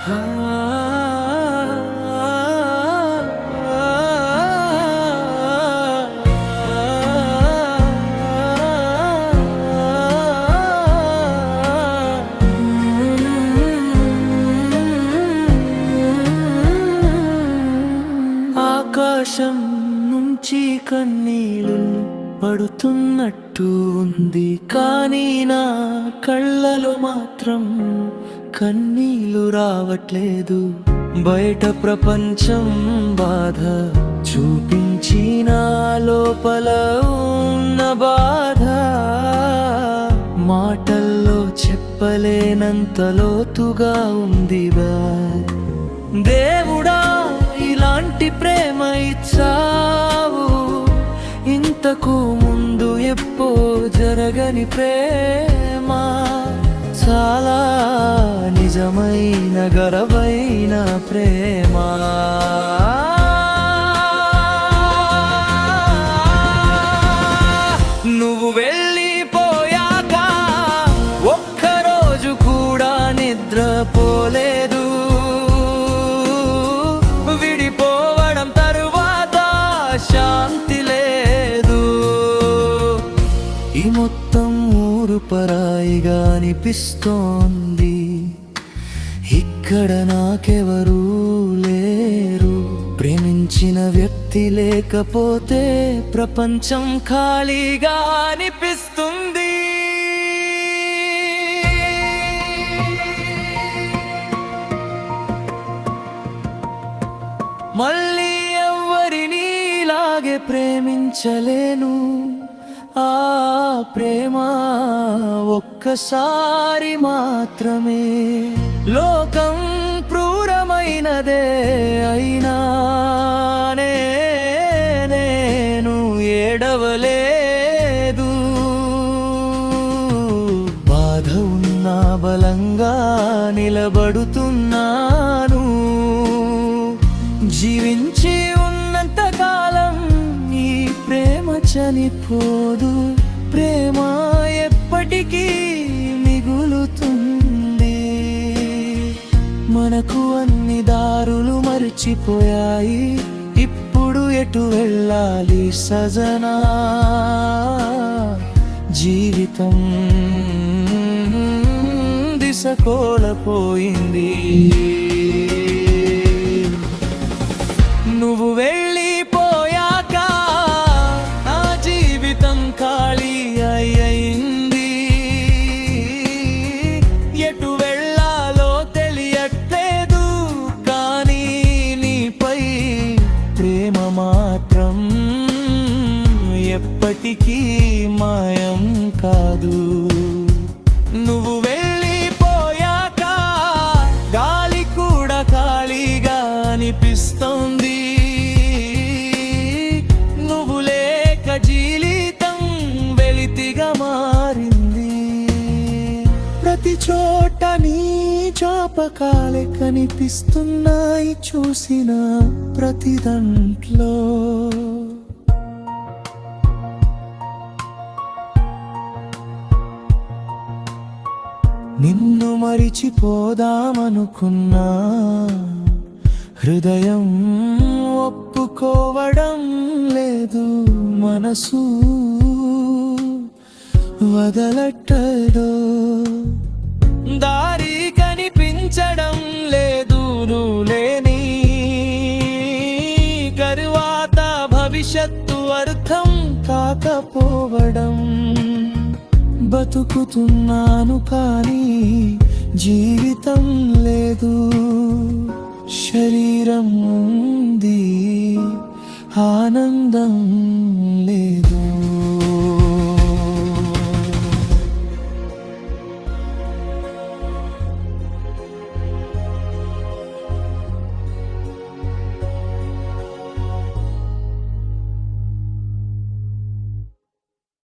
ఆకాశం నుంచి కన్నీళ్ళు పడుతున్నట్టు ఉంది, కానీ నా కళ్ళలో మాత్రం కన్నీళ్ళు రావట్లేదు. బయట ప్రపంచం బాధ చూపించి నా లోపల ఉన్న బాధ మాటల్లో చెప్పలేనంత లోతుగా ఉందిగా. దేవుడా, ఇలాంటి ప్రేమ ఇచ్చావు, ఇంతకు ముందు ఎప్పో జరగని ప్రేమ, చాలా నిజమైన గరవైన ప్రేమ. నువ్వు వెళ్ళిపోయాక ఒక్కరోజు కూడా నిద్రపోలేదు. విడిపోవడం తరువాత శాంతి లేదు. ఈ మొత్తం ఊరు పరాయిగా అనిపిస్తోంది. ఇక్కడ నాకెవరూ లేరు. ప్రేమించిన వ్యక్తి లేకపోతే ప్రపంచం ఖాళీగా అనిపిస్తుంది. మళ్ళీ ఎవ్వరినీ ఇలాగే ప్రేమించలేను. ఆ ప్రేమ ఒక్కసారి మాత్రమే. లోకం క్రూరమైనదే అయినా నేను ఏడవలేదు. బాధ ఉన్నా బలంగా నిలబడుతున్నాను. జీవించి ఉన్నంత కాలం ఈ ప్రేమ చనిపోదు. ప్రేమ ఎప్పటికీ మిగులుతుంది. మనకు అన్ని దారులు మర్చిపోయాయి. ఇప్పుడు ఎటు వెళ్ళాలి సజనా? జీవితం దిశ కోల్పోయింది. నువ్వు వెళ్ళిపోయాక నా జీవితం ఖాళీ అయింది. ఎటు వెళ్ళాలో తెలియట్లేదు, కానీ నీపై ప్రేమ మాత్రం ఎప్పటికీ మాయం కాదు. నువ్వు వెళ్ళిపోయాక గాలి కూడా ఖాళీగా అనిపిస్తోంది. నువ్వు లేక జీవితం వెలితిగా మారింది. ప్రతి చోట నీ జ్ఞాపకాలే కనిపిస్తున్నాయి చూసిన ప్రతి దాంట్లో. నిన్ను మరిచిపోదామనుకున్నా, హృదయం ఒప్పుకోవడం లేదు. మనసు వదలట్టదో, దారి కనిపించడం లేదు. నువ్వు లేని తరువాత భవిష్యత్తు అర్థం కాకపోవడం. బతుకుతున్నాను కానీ జీవితం లేదు. శరీరం ఉంది, ఆనందం